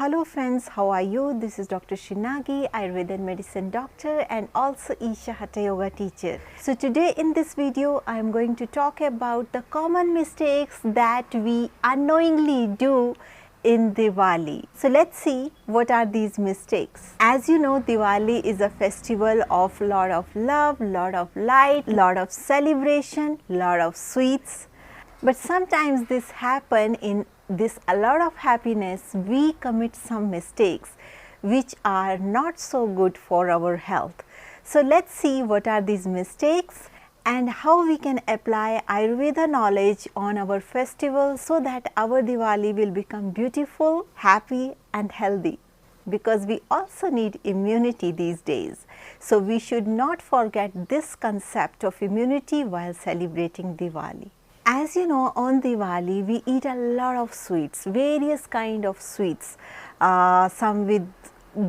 Hello friends, how are you? This is Dr. Shinagi, Ayurveda and Medicine doctor and also Isha Hatha Yoga teacher. So today in this video, I am going to talk about the common mistakes that we unknowingly do in Diwali. So let's see what are these mistakes. As you know, Diwali is a festival of lot of love, lot of light, lot of celebration, lot of sweets. But sometimes this happen in this a lot of happiness, we commit some mistakes which are not so good for our health. So let's see what are these mistakes and how we can apply Ayurveda knowledge on our festival so that our Diwali will become beautiful, happy and healthy. Because we also need immunity these days. So we should not forget this concept of immunity while celebrating Diwali. As you know, on Diwali we eat a lot of sweets, various kind of sweets, some with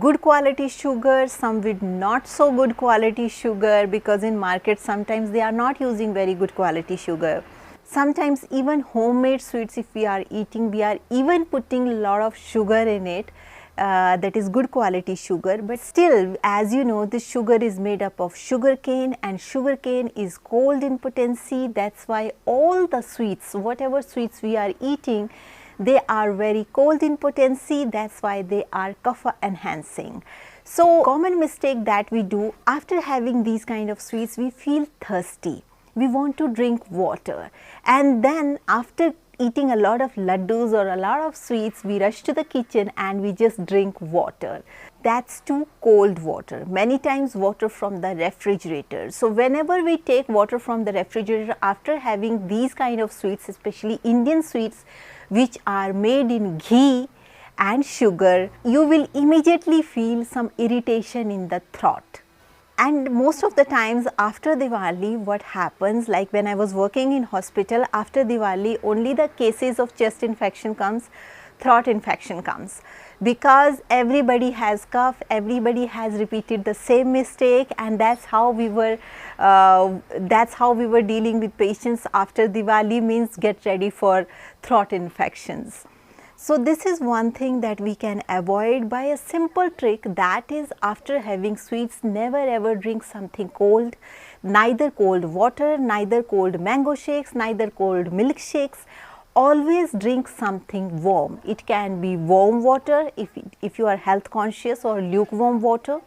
good quality sugar, some with not so good quality sugar, because in market sometimes they are not using very good quality sugar. Sometimes even homemade sweets, if we are eating, we are even putting a lot of sugar in it. That is good quality sugar, but still, as you know, this sugar is made up of sugar cane and sugar cane is cold in potency. That's why all the sweets, whatever sweets we are eating, they are very cold in potency. That's why they are kapha enhancing. So common mistake that we do after having these kind of sweets, we feel thirsty. We want to drink water, and then after eating a lot of laddus or a lot of sweets, we rush to the kitchen and we just drink water. That's too cold water. Many times water from the refrigerator. So whenever we take water from the refrigerator after having these kind of sweets, especially Indian sweets which are made in ghee and sugar, you will immediately feel some irritation in the throat. And most of the times after Diwali, what happens, like when I was working in hospital, after Diwali only the cases of chest infection comes, throat infection comes, because everybody has cough, everybody has repeated the same mistake, and that's how we were dealing with patients after Diwali, means get ready for throat infections. So this is one thing that we can avoid by a simple trick, that is, after having sweets, never ever drink something cold, neither cold water, neither cold mango shakes, neither cold milkshakes. Always drink something warm. It can be warm water if you are health conscious, or lukewarm water,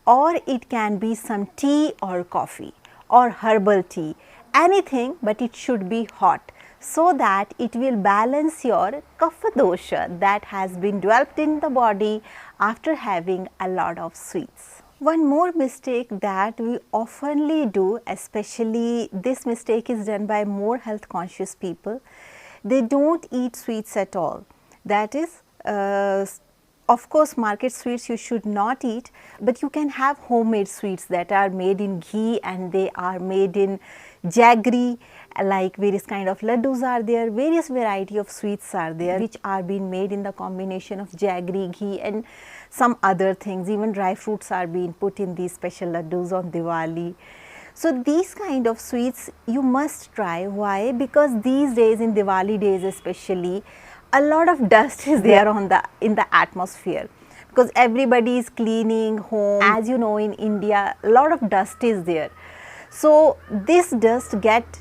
or it can be some tea or coffee or herbal tea, anything, but it should be hot, so that it will balance your kapha dosha that has been developed in the body after having a lot of sweets. One more mistake that we oftenly do, especially this mistake is done by more health conscious people, they don't eat sweets at all. That is, of course, market sweets you should not eat, but you can have homemade sweets that are made in ghee and they are made in jaggery, like various kind of laddus are there, various variety of sweets are there which are being made in the combination of jaggery, ghee and some other things. Even dry fruits are being put in these special laddus on Diwali. So these kind of sweets you must try. Why? Because these days, in Diwali days especially, a lot of dust is there in the atmosphere, because everybody is cleaning home. As you know, in India a lot of dust is there. So this dust get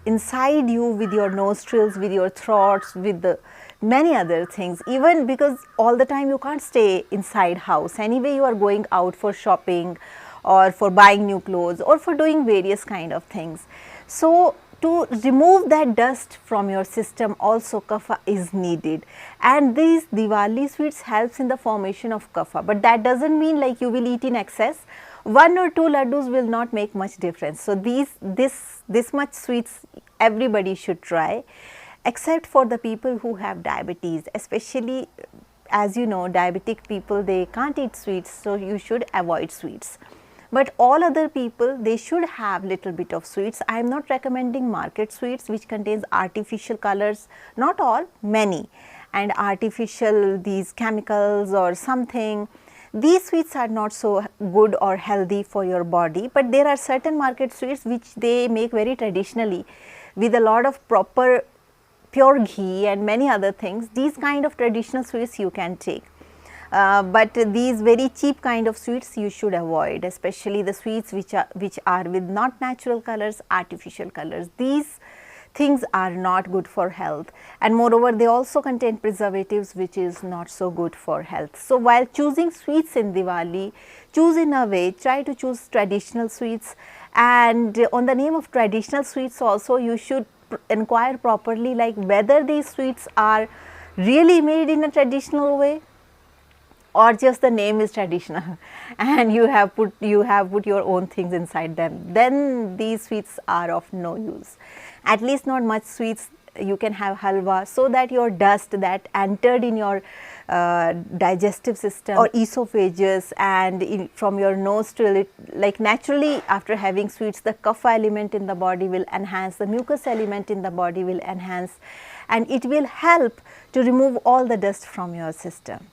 inside you with your nostrils, with your throats, with the many other things, even because all the time you can't stay inside house. Anyway, you are going out for shopping or for buying new clothes or for doing various kind of things. So to remove that dust from your system, also kapha is needed, and these Diwali sweets helps in the formation of kapha, but that doesn't mean like you will eat in excess. One or two laddus will not make much difference. So this much sweets everybody should try, except for the people who have diabetes, especially, as you know, diabetic people, they can't eat sweets, so you should avoid sweets. But all other people, they should have little bit of sweets. I am not recommending market sweets which contains artificial colors, not all, many, and artificial these chemicals or something. These sweets are not so good or healthy for your body, but there are certain market sweets which they make very traditionally with a lot of proper pure ghee and many other things. These kind of traditional sweets you can take. But these very cheap kind of sweets you should avoid, especially the sweets which are with not natural colors, artificial colors. These things are not good for health, and moreover they also contain preservatives which is not so good for health. So while choosing sweets in Diwali, choose in a way, try to choose traditional sweets, and on the name of traditional sweets also you should inquire properly, like whether these sweets are really made in a traditional way or just the name is traditional and you have put your own things inside them, then these sweets are of no use. At least not much sweets. You can have halwa, so that your dust that entered in your digestive system or esophagus and from your nostril, like naturally after having sweets, the kapha element in the body will enhance, the mucus element in the body will enhance, and it will help to remove all the dust from your system.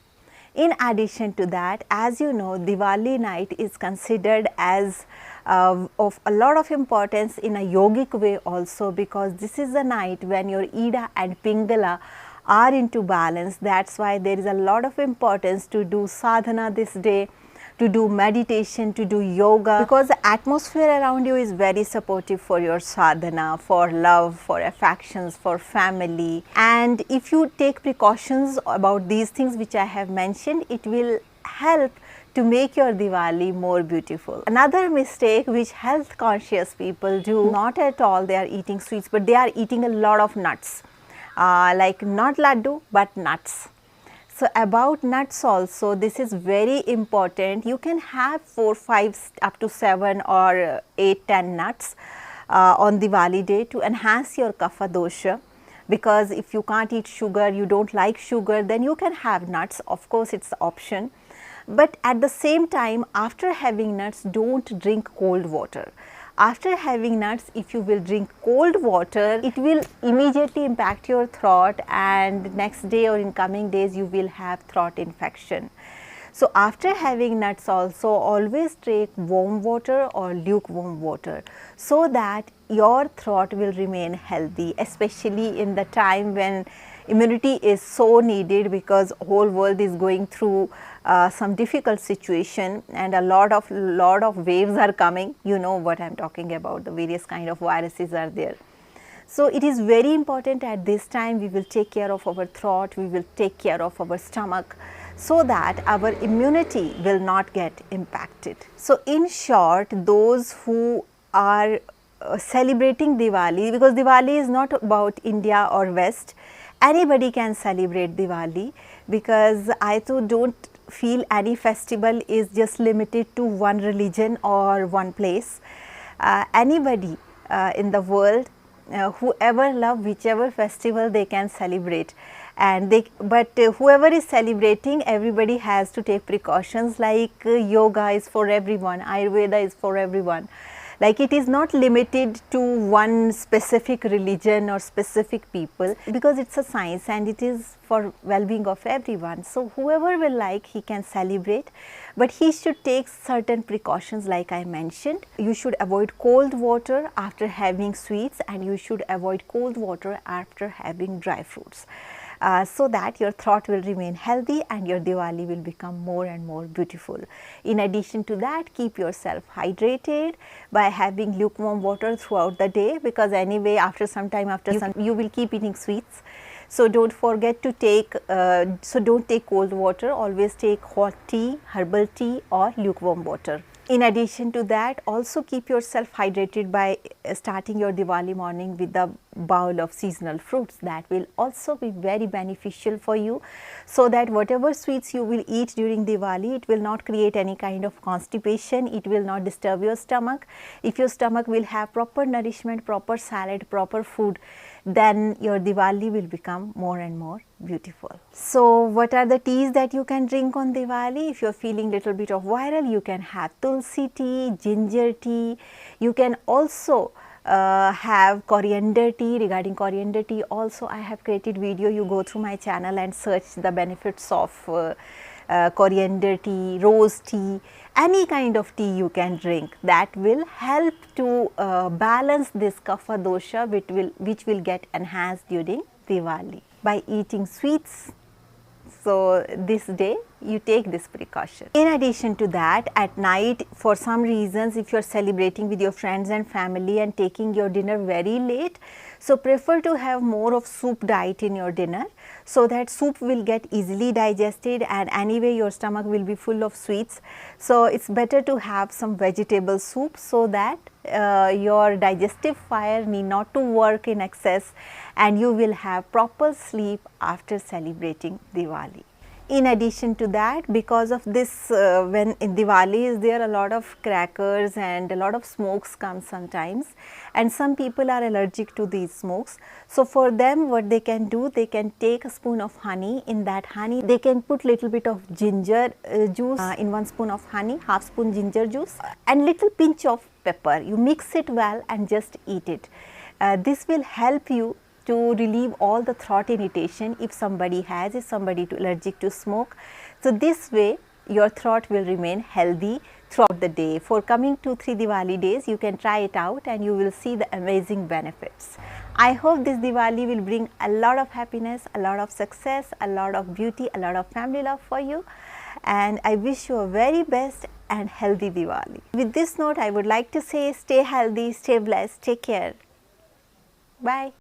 In addition to that, as you know, Diwali night is considered as of a lot of importance in a yogic way also, because this is the night when your Ida and Pingala are into balance. That is why there is a lot of importance to do sadhana this day, to do meditation, to do yoga, because the atmosphere around you is very supportive for your sadhana, for love, for affections, for family. And if you take precautions about these things which I have mentioned, it will help to make your Diwali more beautiful. Another mistake which health conscious people do, not at all they are eating sweets, but they are eating a lot of nuts, like not laddu but nuts. So about nuts also, this is very important. You can have 4, 5 up to 7 or 8, 10 nuts on Diwali day to enhance your kapha dosha, because if you can't eat sugar, you don't like sugar, then you can have nuts. Of course, it's the option. But at the same time, after having nuts, don't drink cold water. After having nuts, if you will drink cold water, it will immediately impact your throat, and next day or in coming days you will have throat infection. So after having nuts also, always take warm water or lukewarm water, so that your throat will remain healthy, especially in the time when immunity is so needed, because whole world is going through some difficult situation and a lot of waves are coming. You know what I am talking about, the various kind of viruses are there. So it is very important at this time we will take care of our throat, we will take care of our stomach, so that our immunity will not get impacted. So in short, those who are celebrating Diwali, because Diwali is not about India or West, anybody can celebrate Diwali, because I too don't feel any festival is just limited to one religion or one place. Anybody in the world, whoever love whichever festival, they can celebrate. And whoever is celebrating, everybody has to take precautions, like yoga is for everyone, Ayurveda is for everyone. Like it is not limited to one specific religion or specific people, because it's a science and it is for well-being of everyone. So whoever will like, he can celebrate, but he should take certain precautions like I mentioned. You should avoid cold water after having sweets, and you should avoid cold water after having dry fruits. So that your throat will remain healthy and your Diwali will become more and more beautiful. In addition to that, keep yourself hydrated by having lukewarm water throughout the day, because anyway after some time you will keep eating sweets. So don't forget to take, don't take cold water, always take hot tea, herbal tea or lukewarm water. In addition to that, also keep yourself hydrated by starting your Diwali morning with a bowl of seasonal fruits. That will also be very beneficial for you, so that whatever sweets you will eat during Diwali, it will not create any kind of constipation, it will not disturb your stomach. If your stomach will have proper nourishment, proper salad, proper food, then your Diwali will become more and more beautiful. So what are the teas that you can drink on Diwali? If you are feeling little bit of viral, you can have tulsi tea, ginger tea. You can also have coriander tea. Regarding coriander tea also, I have created video. You go through my channel and search the benefits of coriander tea, rose tea, any kind of tea you can drink. That will help to balance this kapha dosha, which will get enhanced during Diwali by eating sweets. So this day you take this precaution. In addition to that, at night, for some reasons, if you are celebrating with your friends and family and taking your dinner very late, so prefer to have more of soup diet in your dinner, so that soup will get easily digested, and anyway your stomach will be full of sweets. So it's better to have some vegetable soup, so that your digestive fire need not to work in excess, and you will have proper sleep after celebrating Diwali. In addition to that, because of this, when in Diwali is there, a lot of crackers and a lot of smokes come sometimes, and some people are allergic to these smokes. So for them, what they can do, they can take a spoon of honey. In that honey, they can put little bit of ginger juice in 1 spoon of honey, half spoon ginger juice, and little pinch of pepper. You mix it well and just eat it. This will help you to relieve all the throat irritation if somebody allergic to smoke. So this way your throat will remain healthy throughout the day. For coming 2-3 Diwali days, you can try it out and you will see the amazing benefits. I hope this Diwali will bring a lot of happiness, a lot of success, a lot of beauty, a lot of family love for you, and I wish you a very best and healthy Diwali. With this note, I would like to say, stay healthy, stay blessed, take care. Bye.